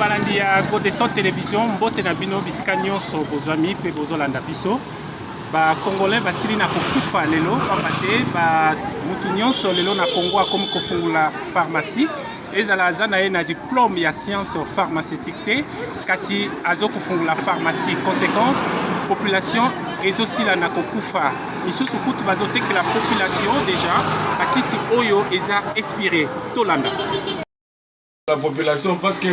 balandi ya Godeson Télévision mbote na bino bisika nyonso bozwami pe bozolanda biso ba congolais basili na kokufa lelo pamba te ba mutu nyonso lelo na Congo akomi kofungula pharmacie ezala aza na ye na diplôme ya science pharmaceutique te kasi azokofungula pharmacie conséquence population ezosila na kokufa misusu kutu bazotekela population déjà bakisi oyo eza expiré tolanda la population parce que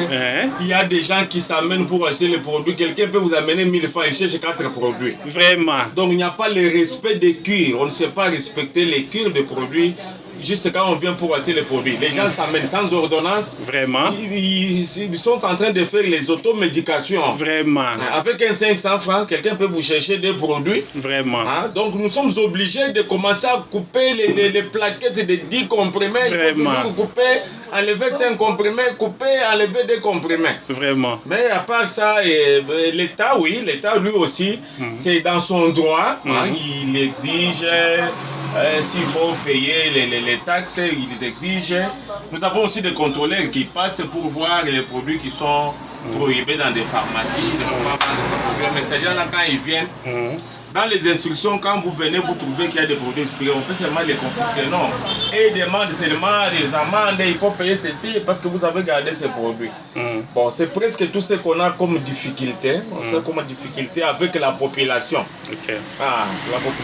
il y a des gens qui s'amènent pour acheter les produits. Quelqu'un peut vous amener 1000 francs et chercher 4 produits. Vraiment. Donc il n'y a pas le respect des cures. On ne sait pas respecter les cures des produits. Juste quand on vient pour acheter les produits. Les gens s'amènent sans ordonnance. Vraiment. Ils sont en train de faire les automédications. Vraiment. Avec un 500 francs, quelqu'un peut vous chercher des produits. Vraiment. Donc nous sommes obligés de commencer à couper les plaquettes de 10 comprimés. Vraiment. Il faut toujours couper, enlever 5 comprimés, couper, enlever 2 comprimés. Vraiment. Mais à part ça, l'État, oui, l'État lui aussi, c'est dans son droit. Il exige, s'il faut payer les taxes, ils exigent. Nous avons aussi des contrôleurs qui passent pour voir les produits qui sont prohibés dans des pharmacies. Mais ces gens-là, quand ils viennent, dans les instructions, quand vous venez, vous trouvez qu'il y a des produits expirés, on peut seulement les confisquer. Non. Et ils demandent seulement des amendes, il faut payer ceci parce que vous avez gardé ces produits. Bon, c'est presque tout ce qu'on a comme difficulté. C'est comme difficulté avec la population. Okay.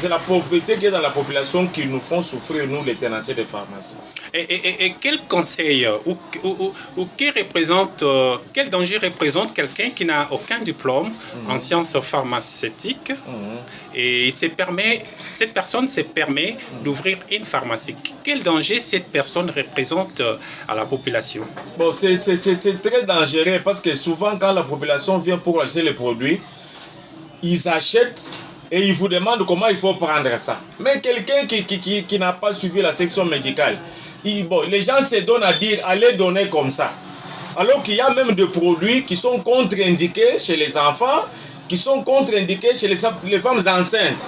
C'est la pauvreté qui est dans la population qui nous font souffrir, nous, les tenanciers de pharmacie. Et quel conseil ou quel danger représente quelqu'un qui n'a aucun diplôme en sciences pharmaceutiques et cette personne se permet d'ouvrir une pharmacie. Quel danger cette personne représente à la population? Bon, c'est très dangereux parce que souvent quand la population vient pour acheter les produits, ils achètent et ils vous demandent comment il faut prendre ça. Mais quelqu'un qui n'a pas suivi la section médicale, les gens se donnent à dire allez donner comme ça. Alors qu'il y a même des produits qui sont contre-indiqués chez les enfants, qui sont contre-indiqués chez les femmes enceintes.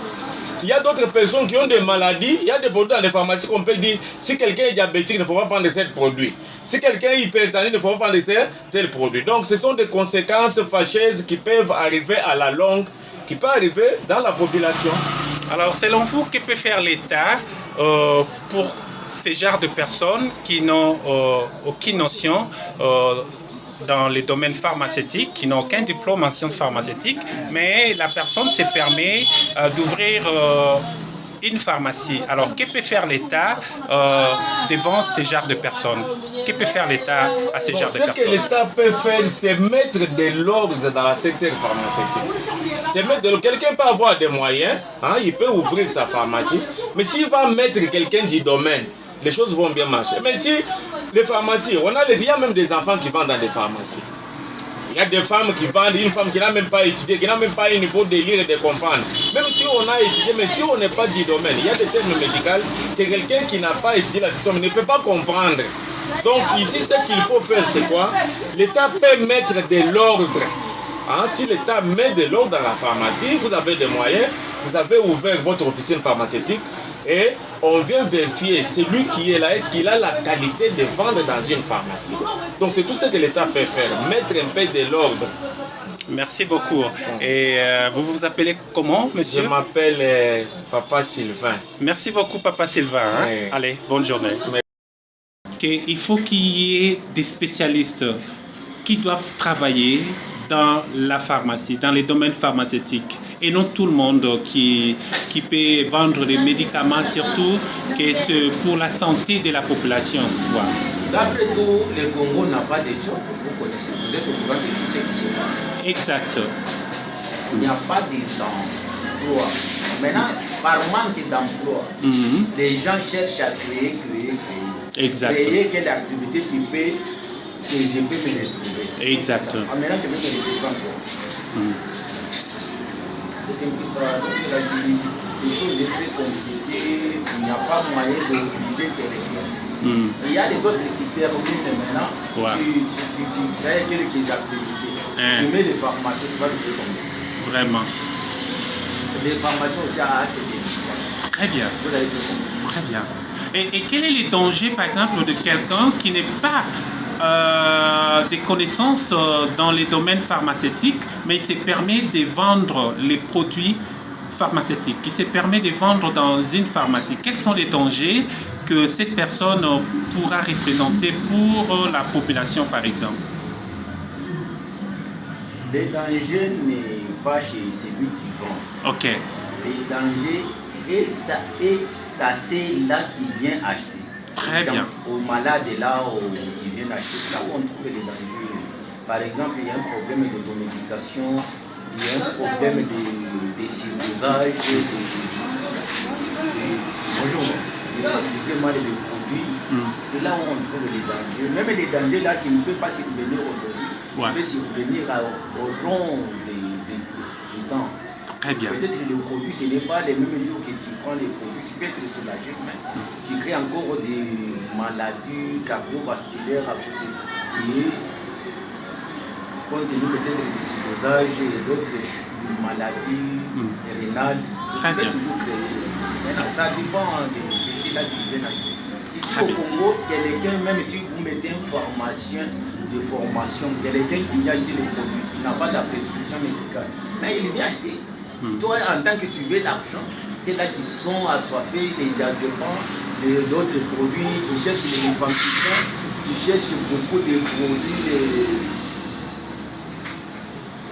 Il y a d'autres personnes qui ont des maladies, il y a des produits dans les pharmacies qu'on peut dire si quelqu'un est diabétique, il ne faut pas prendre ce produit. Si quelqu'un est hypertendu, il ne faut pas prendre tel produit. Donc ce sont des conséquences fâcheuses qui peuvent arriver à la longue, qui peuvent arriver dans la population. Alors selon vous, que peut faire l'État pour ces genres de personnes qui n'ont aucune notion dans les domaines pharmaceutiques, qui n'ont aucun diplôme en sciences pharmaceutiques, mais la personne se permet d'ouvrir une pharmacie. Alors, que peut faire l'État devant ces genres de personnes? Que peut faire l'État à ces genres de personnes? Ce que l'État peut faire, c'est mettre de l'ordre dans le secteur pharmaceutique. Quelqu'un peut avoir des moyens, il peut ouvrir sa pharmacie, mais s'il va mettre quelqu'un du domaine, les choses vont bien marcher. Mais si les pharmacies, il y a même des enfants qui vendent dans des pharmacies. Il y a des femmes qui vendent, une femme qui n'a même pas étudié, qui n'a même pas un niveau de lire et de comprendre. Même si on a étudié, mais si on n'est pas du domaine, il y a des termes médicaux que quelqu'un qui n'a pas étudié la section ne peut pas comprendre. Donc ici, ce qu'il faut faire, c'est quoi? L'État peut mettre de l'ordre. Si l'État met de l'ordre dans la pharmacie, vous avez des moyens, vous avez ouvert votre officine pharmaceutique, et on vient vérifier celui qui est là, est-ce qu'il a la qualité de vendre dans une pharmacie. Donc c'est tout ce que l'État peut faire, mettre un peu de l'ordre. Merci beaucoup. Et vous vous appelez comment, monsieur? Je m'appelle Papa Sylvain. Merci beaucoup, Papa Sylvain. Oui. Allez, bonne journée. Il faut qu'il y ait des spécialistes qui doivent travailler dans la pharmacie, dans les domaines pharmaceutiques. Et non tout le monde qui peut vendre des médicaments, surtout que c'est pour la santé de la population. Voilà. D'après tout, le Congo n'a pas de job. Vous connaissez, vous êtes au courant de ce qui se passe. Exact. Il n'y a pas d'emploi. Maintenant, par manque d'emploi, les gens cherchent à créer. Exact. Créer quelle activité qui peut, que je peux me retrouver. Exact. Maintenant, je vais me retrouver. C'est un peu ça. Les choses sont très compliquées. Il n'y a pas moyen d'obliger quelqu'un. Il y a des autres qui terminent maintenant. Tu fais quelques activités. Tu mets les pharmacies, tu vas le tomber. Vraiment. Les pharmacies aussi à ACD. Très bien. Vous allez le tomber. Très bien. Et quel est le danger, par exemple, de quelqu'un qui n'est pas des connaissances dans les domaines pharmaceutiques, mais il se permet de vendre les produits pharmaceutiques, qui se permet de vendre dans une pharmacie. Quels sont les dangers que cette personne pourra représenter pour la population, par exemple? Le danger n'est pas chez celui qui vend. Ok. Le danger est à celui-là qui vient acheter. Très bien. Aux malades là qui viennent acheter, là où on trouve les dangers. Par exemple, il y a un problème d'automédication, il y a un problème de cirrhosage, excusez-moi, les produits. C'est là où on trouve les dangers. Même les dangers là qui ne peuvent pas survenir aujourd'hui, peuvent survenir au long du temps. Très bien. Peut-être que les produits, ce n'est pas les mêmes jours que tu prends les produits, tu peux être soulagé, mais tu crées encore des maladies cardiovasculaires à cause qui est compte tenu peut-être des cirrhosages et d'autres maladies rénales. Très bien. Toujours créer. Maintenant, ça dépend de ceux-là qui viennent acheter. Ici au Congo, quelqu'un, même si vous mettez un pharmacien de formation, quelqu'un qui vient acheter les produits, qui n'a pas de prescription médicale, mais il vient acheter. Toi, en tant que tu veux l'argent, c'est là qui sont assoiffés, les diazépams, d'autres produits, qui cherchent les infantissants, qui cherchent beaucoup de produits,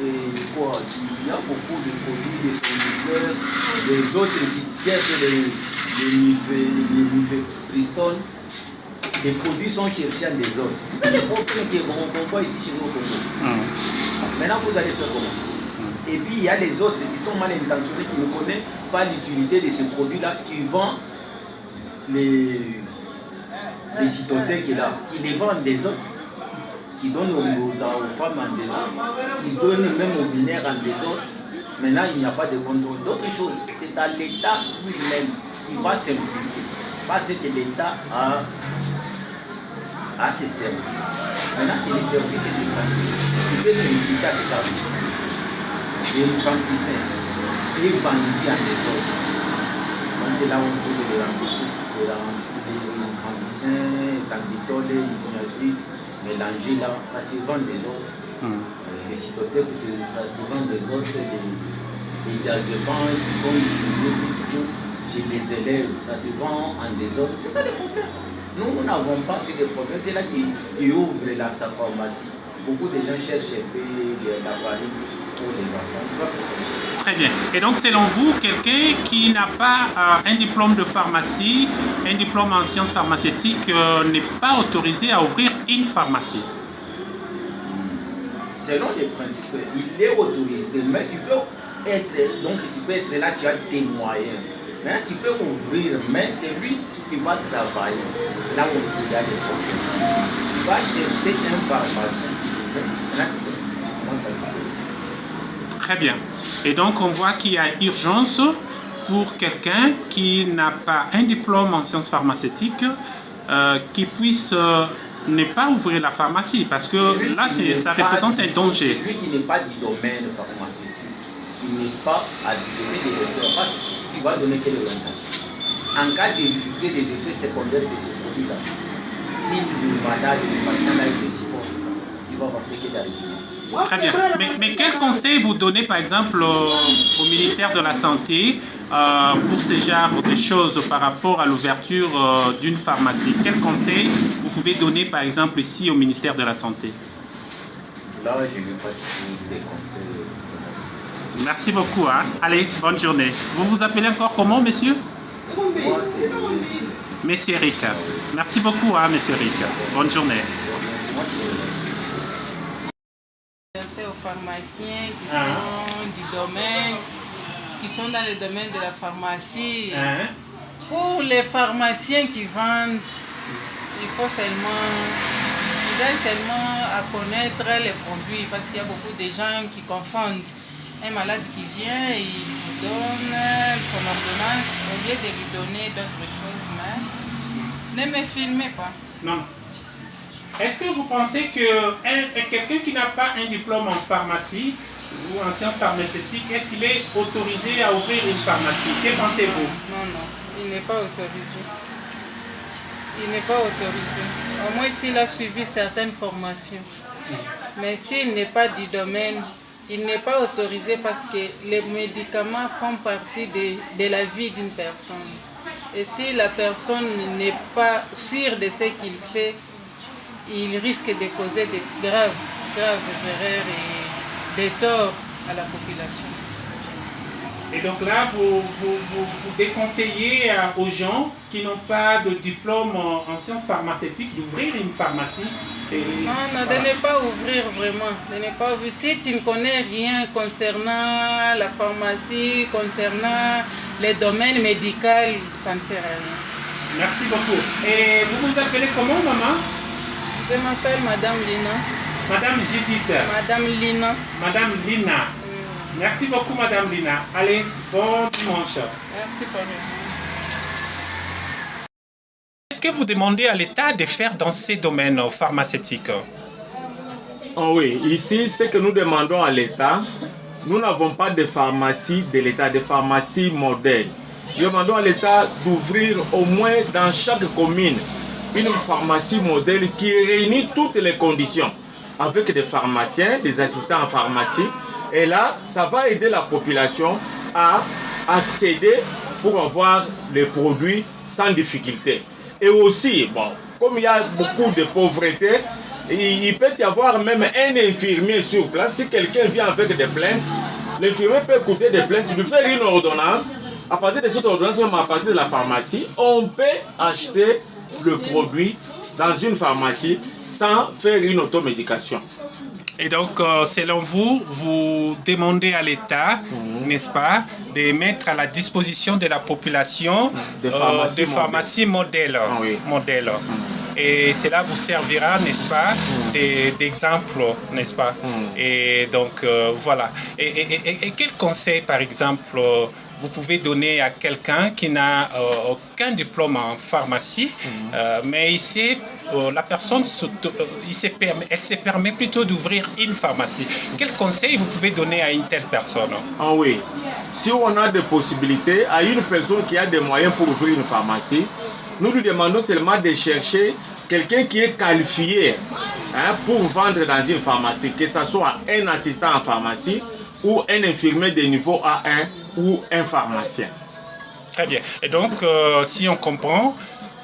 il y a beaucoup de produits, des somnifères, des autres qui cherchent les mifepristol. Les produits sont cherchés des autres. C'est les produits qu'on voit ici chez nous au Congo. Maintenant, vous allez faire comment? Et puis il y a les autres qui sont mal intentionnés, qui ne connaissent pas l'utilité de ces produits-là, qui vendent les cytothèques là, qui les vendent des autres, qui donnent aux femmes en des autres, qui donnent même aux mineurs en des autres. Maintenant, il n'y a pas de contrôle. D'autres choses, c'est à l'État lui-même qui va s'impliquer. Parce que l'État a ses services. Maintenant, c'est les services de santé qui peuvent s'impliquer à cet service. Et les pharmaciens, et les bandits en des autres. Donc là, on trouve les pharmaciens, les tanditoles, les isoniazides, mélangés là, ça se vend des autres. Les cytothèques, ça se vend des autres. Les diazépams qui sont utilisés chez les élèves, ça se vend en des autres. C'est ça le problème. Nous n'avons pas ces problèmes. C'est là qui ouvre sa pharmacie. Beaucoup de gens cherchent la farine pour les enfants. Très bien. Et donc, selon vous, quelqu'un qui n'a pas un diplôme de pharmacie, un diplôme en sciences pharmaceutiques, n'est pas autorisé à ouvrir une pharmacie? Selon les principes, il est autorisé, mais tu peux être là, tu as des moyens. Maintenant, tu peux ouvrir, mais c'est lui qui va travailler. C'est là où il y a des choses. Tu vas chercher un pharmacien. Maintenant, tu commences à parler. Très bien. Et donc, on voit qu'il y a urgence pour quelqu'un qui n'a pas un diplôme en sciences pharmaceutiques, qui puisse ne pas ouvrir la pharmacie, parce que là, ça représente un danger. Celui qui n'est pas du domaine pharmaceutique, qui n'est pas habitué de le faire, parce que tu vas donner quelle orientation. En cas de difficulté des effets secondaires de ces produits-là, si le malade, le patient a été si bon, tu vas penser qu'il arrive. Très bien. Mais quel conseil vous donnez, par exemple, au ministère de la Santé pour ce genre de choses par rapport à l'ouverture d'une pharmacie? Quel conseil vous pouvez donner, par exemple, ici au ministère de la Santé? Là, je n'ai pas des conseils. Merci beaucoup. Allez, bonne journée. Vous vous appelez encore comment, monsieur? Moi, c'est... Monsieur Eric. Merci beaucoup, monsieur Eric. Bonne journée. Aux pharmaciens qui sont du domaine, qui sont dans le domaine de la pharmacie. Pour les pharmaciens qui vendent, il faut seulement à connaître les produits, parce qu'il y a beaucoup de gens qui confondent. Un malade qui vient, il vous donne son ordonnance au lieu de lui donner d'autres choses, mais ne me filmez pas. Non. Est-ce que vous pensez que quelqu'un qui n'a pas un diplôme en pharmacie ou en sciences pharmaceutiques, est-ce qu'il est autorisé à ouvrir une pharmacie? Que pensez-vous? Non, il n'est pas autorisé. il n'est pas autorisé. Au moins s'il a suivi certaines formations. Mais s'il n'est pas du domaine, il n'est pas autorisé parce que les médicaments font partie de la vie d'une personne. Et si la personne n'est pas sûre de ce qu'il fait, il risque de causer de graves erreurs et des torts à la population. Et donc là, vous déconseillez aux gens qui n'ont pas de diplôme en sciences pharmaceutiques d'ouvrir une pharmacie. Non, voilà. De ne pas ouvrir vraiment. De ne pas ouvrir. Si tu ne connais rien concernant la pharmacie, concernant les domaines médicaux, ça ne sert à rien. Merci beaucoup. Et vous vous appelez comment, maman? Je m'appelle Madame Lina. Madame Judith. Madame Lina. Madame Lina. Merci beaucoup, Madame Lina. Allez, bon dimanche. Merci, Paul. Est-ce que vous demandez à l'État de faire dans ces domaines pharmaceutiques? Oh oui, ici, ce que nous demandons à l'État, nous n'avons pas de pharmacie de l'État, de pharmacie modèle. Nous demandons à l'État d'ouvrir au moins dans chaque commune une pharmacie modèle qui réunit toutes les conditions, avec des pharmaciens, des assistants en pharmacie. Et là, ça va aider la population à accéder pour avoir les produits sans difficulté. Et aussi, bon, comme il y a beaucoup de pauvreté, il peut y avoir même un infirmier sur place. Si quelqu'un vient avec des plaintes, l'infirmier peut écouter des plaintes, lui faire une ordonnance. À partir de cette ordonnance, même à partir de la pharmacie, on peut acheter le produit dans une pharmacie sans faire une automédication. Et donc, selon vous, vous demandez à l'État, n'est-ce pas, de mettre à la disposition de la population des pharmacies modèles. Ah, oui. Et cela vous servira, n'est-ce pas, d'exemple, n'est-ce pas? Et donc, voilà. Et quel conseil, par exemple, vous pouvez donner à quelqu'un qui n'a aucun diplôme en pharmacie, mais la personne elle se permet plutôt d'ouvrir une pharmacie. Quel conseil vous pouvez donner à une telle personne? Ah oui, si on a des possibilités, à une personne qui a des moyens pour ouvrir une pharmacie, nous lui demandons seulement de chercher quelqu'un qui est qualifié pour vendre dans une pharmacie, que ce soit un assistant en pharmacie ou un infirmier de niveau A1 ou un pharmacien. Très bien. Et donc, si on comprend,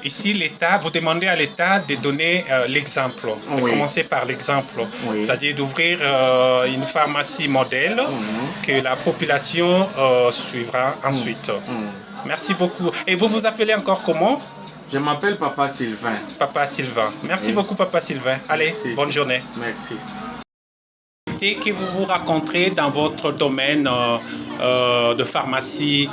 ici, l'État, vous demandez à l'État de donner l'exemple, de commencer par l'exemple, c'est-à-dire d'ouvrir une pharmacie modèle que la population suivra ensuite. Merci beaucoup. Et vous vous appelez encore comment? Je m'appelle Papa Sylvain. Papa Sylvain. Merci beaucoup, Papa Sylvain. Allez, merci. Bonne journée. Merci. Que vous rencontrez dans votre domaine de pharmacie,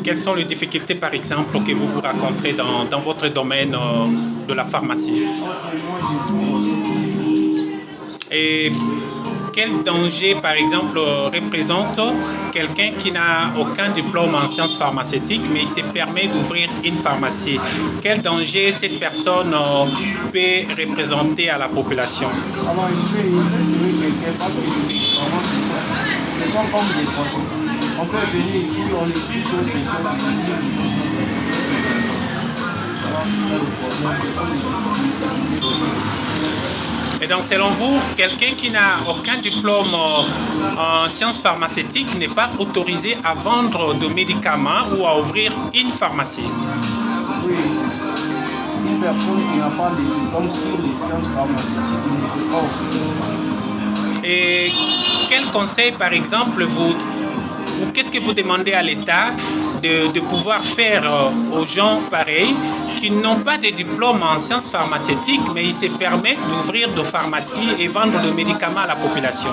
quelles sont les difficultés, par exemple, que vous rencontrez dans votre domaine de la pharmacie? Et quel danger, par exemple, représente quelqu'un qui n'a aucun diplôme en sciences pharmaceutiques, mais il se permet d'ouvrir une pharmacie? Quel danger cette personne peut représenter à la population? Alors, il peut tirer quelqu'un parce que ce sont comme des produits. On peut venir ici, on explique aux questions, alors c'est ça le problème, Et donc, selon vous, quelqu'un qui n'a aucun diplôme en sciences pharmaceutiques n'est pas autorisé à vendre de médicaments ou à ouvrir une pharmacie? Oui. Une personne qui n'a pas de diplôme sur les sciences pharmaceutiques ne peut pas ouvrir une pharmacie. Et quel conseil, par exemple, qu'est-ce que vous demandez à l'État de pouvoir faire aux gens pareils qui n'ont pas de diplôme en sciences pharmaceutiques, mais ils se permettent d'ouvrir des pharmacies et vendre des médicaments à la population?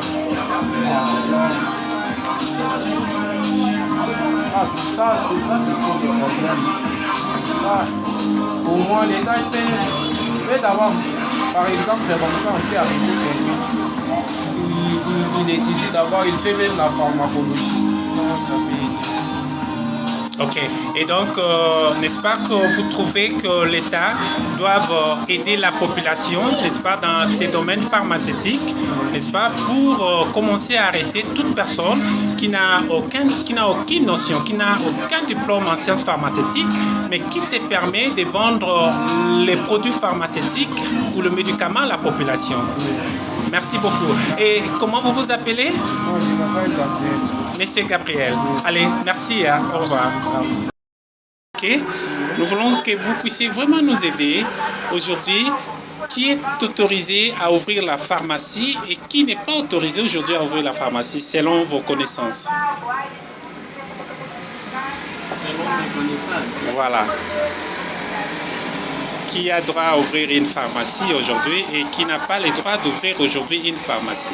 C'est ça, ce sont des problèmes. Pour moi, l'État peut d'abord, par exemple, comme ça, on fait arriver quelqu'un. Il étudie d'abord, il fait même la pharmacologie. Donc, ça fait... Ok. Et donc, n'est-ce pas que vous trouvez que l'État doit aider la population, n'est-ce pas, dans ces domaines pharmaceutiques, n'est-ce pas, pour commencer à arrêter toute personne qui n'a aucune notion, qui n'a aucun diplôme en sciences pharmaceutiques, mais qui se permet de vendre les produits pharmaceutiques ou le médicament à la population. Merci beaucoup. Et comment vous vous appelez? Moi, je m'appelle Gabriel. Monsieur Gabriel. Allez, merci. Hein. Au revoir. Ok. Nous voulons que vous puissiez vraiment nous aider aujourd'hui. Qui est autorisé à ouvrir la pharmacie et qui n'est pas autorisé aujourd'hui à ouvrir la pharmacie selon vos connaissances? Selon mes connaissances. Voilà. Qui a droit à ouvrir une pharmacie aujourd'hui et qui n'a pas le droit d'ouvrir aujourd'hui une pharmacie?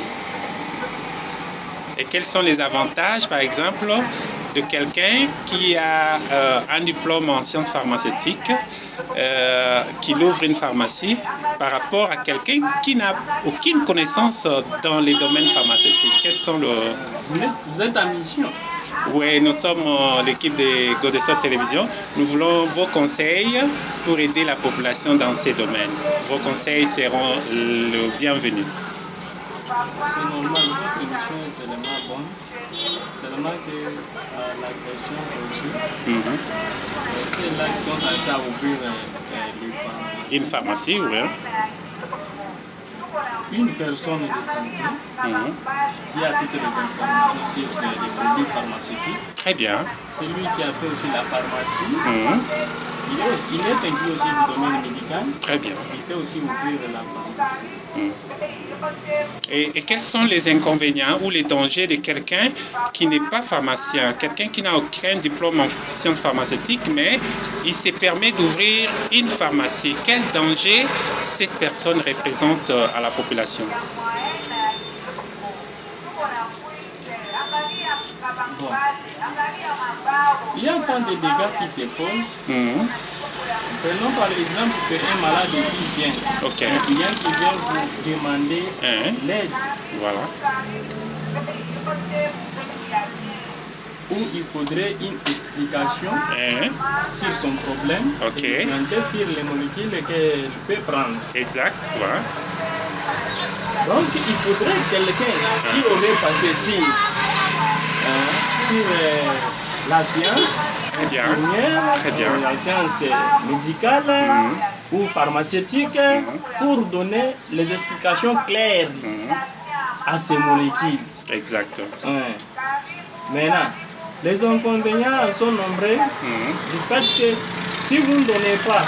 Et quels sont les avantages, par exemple, de quelqu'un qui a un diplôme en sciences pharmaceutiques, qui ouvre une pharmacie, par rapport à quelqu'un qui n'a aucune connaissance dans les domaines pharmaceutiques? Quels sont Vous êtes en mission. Oui, nous sommes l'équipe de Godessot Télévision. Nous voulons vos conseils pour aider la population dans ces domaines. Vos conseils seront le bienvenu. C'est normal, votre émission est tellement bonne. Seulement que la question aussi, c'est là qu'ils sont allés à ouvrir les pharmacies. Une pharmacie, oui. Une personne de santé qui a toutes les informations sur les produits pharmaceutiques. Très bien. C'est lui qui a fait aussi la pharmacie. Il est inclus aussi du domaine médical. Très bien. Il peut aussi ouvrir la pharmacie. Et quels sont les inconvénients ou les dangers de quelqu'un qui n'est pas pharmacien, quelqu'un qui n'a aucun diplôme en sciences pharmaceutiques, mais il se permet d'ouvrir une pharmacie? Quel danger cette personne représente à la population? Bon. Il y a tant de dégâts qui se posent. Prenons par exemple qu'un malade qui vient, un client qui vient vous demander l'aide. Voilà. Où il faudrait une explication sur son problème, et sur les molécules qu'elle peut prendre. Exact, voilà. Donc il faudrait quelqu'un qui aurait passé sur la science. Très bien. Très bien. La science médicale ou pharmaceutique pour donner les explications claires à ces molécules. Exact. Maintenant, les inconvénients sont nombreux du fait que si vous ne donnez pas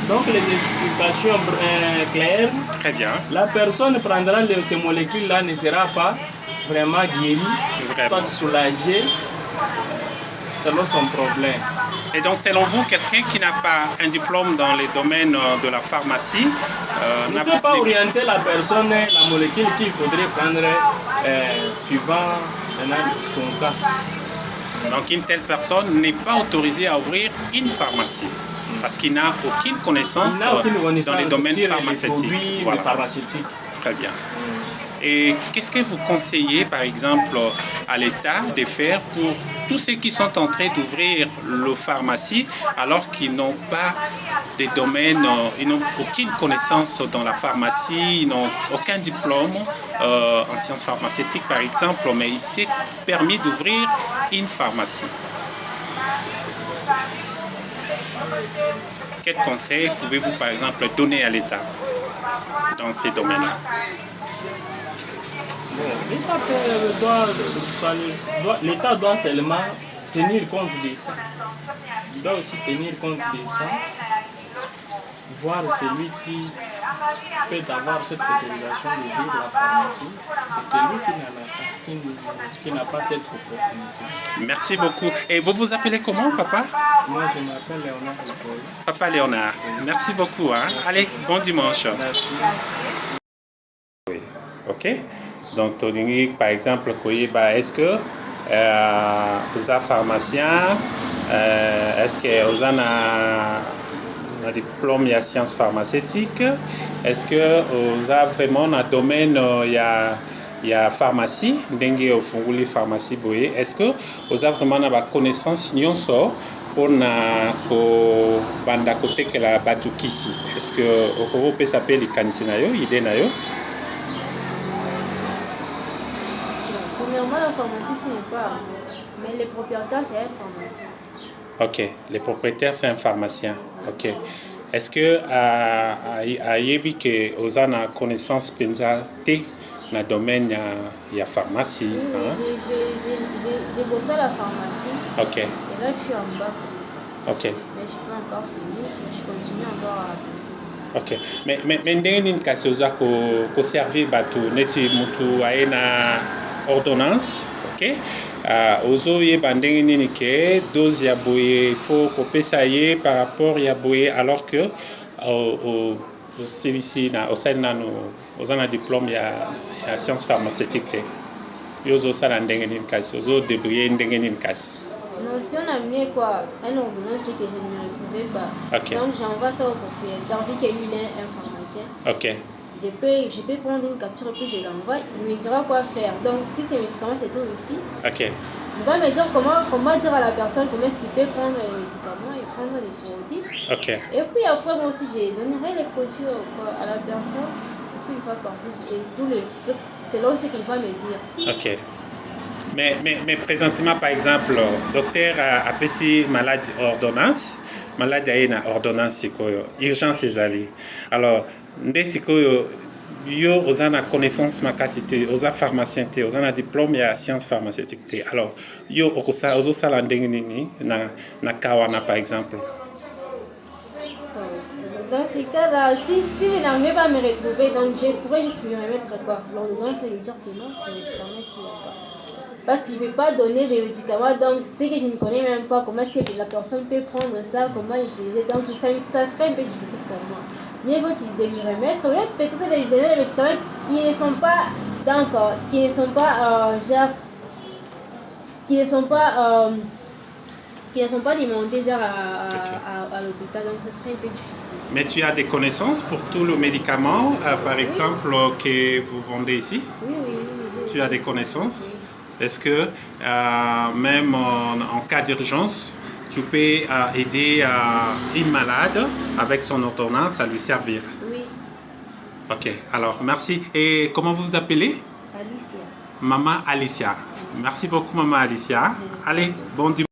donc les explications claires, très bien, la personne prendra ces molécules-là, ne sera pas vraiment guéri, soit soulagé selon son problème. Et donc, selon vous, quelqu'un qui n'a pas un diplôme dans les domaines de la pharmacie ne peut pas orienter la personne, la molécule qu'il faudrait prendre suivant son cas. Donc, une telle personne n'est pas autorisée à ouvrir une pharmacie parce qu'il n'a aucune connaissance dans les domaines pharmaceutiques. Voilà. Pharmaceutiques. Très bien. Et qu'est-ce que vous conseillez, par exemple, à l'État de faire pour tous ceux qui sont en train d'ouvrir le pharmacie alors qu'ils n'ont pas des domaines, ils n'ont aucune connaissance dans la pharmacie, ils n'ont aucun diplôme en sciences pharmaceutiques, par exemple, mais il s'est permis d'ouvrir une pharmacie? Quels conseils pouvez-vous, par exemple, donner à l'État dans ces domaines-là? L'État doit seulement tenir compte de ça. Il doit aussi tenir compte de ça, voir celui qui peut avoir cette autorisation d'ouvrir la pharmacie et celui qui n'a pas cette opportunité. Merci beaucoup. Et vous vous appelez comment, papa? Moi, je m'appelle Léonard. Papa Léonard. Merci beaucoup. Hein? Allez, bon dimanche. Merci. Oui. OK. Donc, par exemple, est-ce que vous êtes pharmacien, est-ce que vous avez un diplôme en sciences pharmaceutiques, est-ce que vous avez vraiment un domaine, il ya pharmacie ndenge ofunguli pharmacie boye. Est-ce que oza vraiment na baconnaissance nyonso mpona kobanda kotekela bato kisi? Est-ce que okopesa mpe likanisi na yo, ide na yo? Premièrement, la pharmacie, ce n'est pas... Mais les propriétaires, c'est un pharmacien. Ok, les propriétaires, c'est un pharmacien. Ok. Est-ce que ayebi que oza na connaissance penza te na domaine ya pharmacie? Oui, Hein? j'ai bossé à la pharmacie. Ok, Et là, je suis en bac. ok. Mais je n'ai pas encore fini. Je continue encore à la Ok, mais ndenge nini kasi oza koservir bato neti mutu aye na ordonnance, ok? Ozoyeba ndenge nini ke dose ya boye il faut kopesa ye par rapport ya boye alors que osilisi na osali nano oza na diplôme ya science pharmaceutique te. Yo ozosala ndenge nini kasi ozodébrouiller ndenge nini kasi? Non, si on a amené quoi, un ordonnance, c'est que je ne me retrouvais pas. Ok. Donc j'envoie ça au propriétaire, vu qu'il y a eu un pharmacien. Ok, Je peux prendre une capture et puis je l'envoie. Il me dira quoi faire. Donc si ces médicaments, c'est tout aussi. ok, Il va me dire comment dire à la personne comment est-ce qu'il peut prendre les médicaments et prendre les produits. ok. Et puis après, moi aussi, je donnerai les produits à la personne. Et puis il va partir. Et c'est là aussi qu'il va me dire. Ok. Mais présentement, par exemple, docteur a appelé malade ordonnance, malade a une ordonnance sikoyo, urgence ezali. Alors, nde sikoyo yo oza na connaissance makasi te, oza pharmacien te, oza na diplôme ya science pharmaceutique te. Alors, yo ozosala ndenge nini na kawana par exemple? Dans ces cas-là, si je n'arrivais pas à me retrouver, donc je pourrais juste lui remettre quoi, l'ordonnance et lui dire que non, c'est médicament ici ou pas. Parce que je ne vais pas donner des médicaments, donc c'est que je ne connais même pas comment est-ce que la personne peut prendre ça, comment utiliser. Donc ça serait un peu difficile pour moi. Mieux vaut de lui remettre, peut-être de lui donner des médicaments qui ne sont pas, qui ne sont pas demandés genre à l'hôpital, donc ce serait un peu difficile. Mais tu as des connaissances pour tous les médicaments, par exemple, que vous vendez ici? Oui. Tu as des connaissances? Est-ce que même en cas d'urgence, tu peux aider une malade avec son ordonnance à lui servir? Oui, Ok, alors merci. Et comment vous vous appelez? Alicia. Maman Alicia. Merci beaucoup, Maman Alicia. Allez, bon dimanche.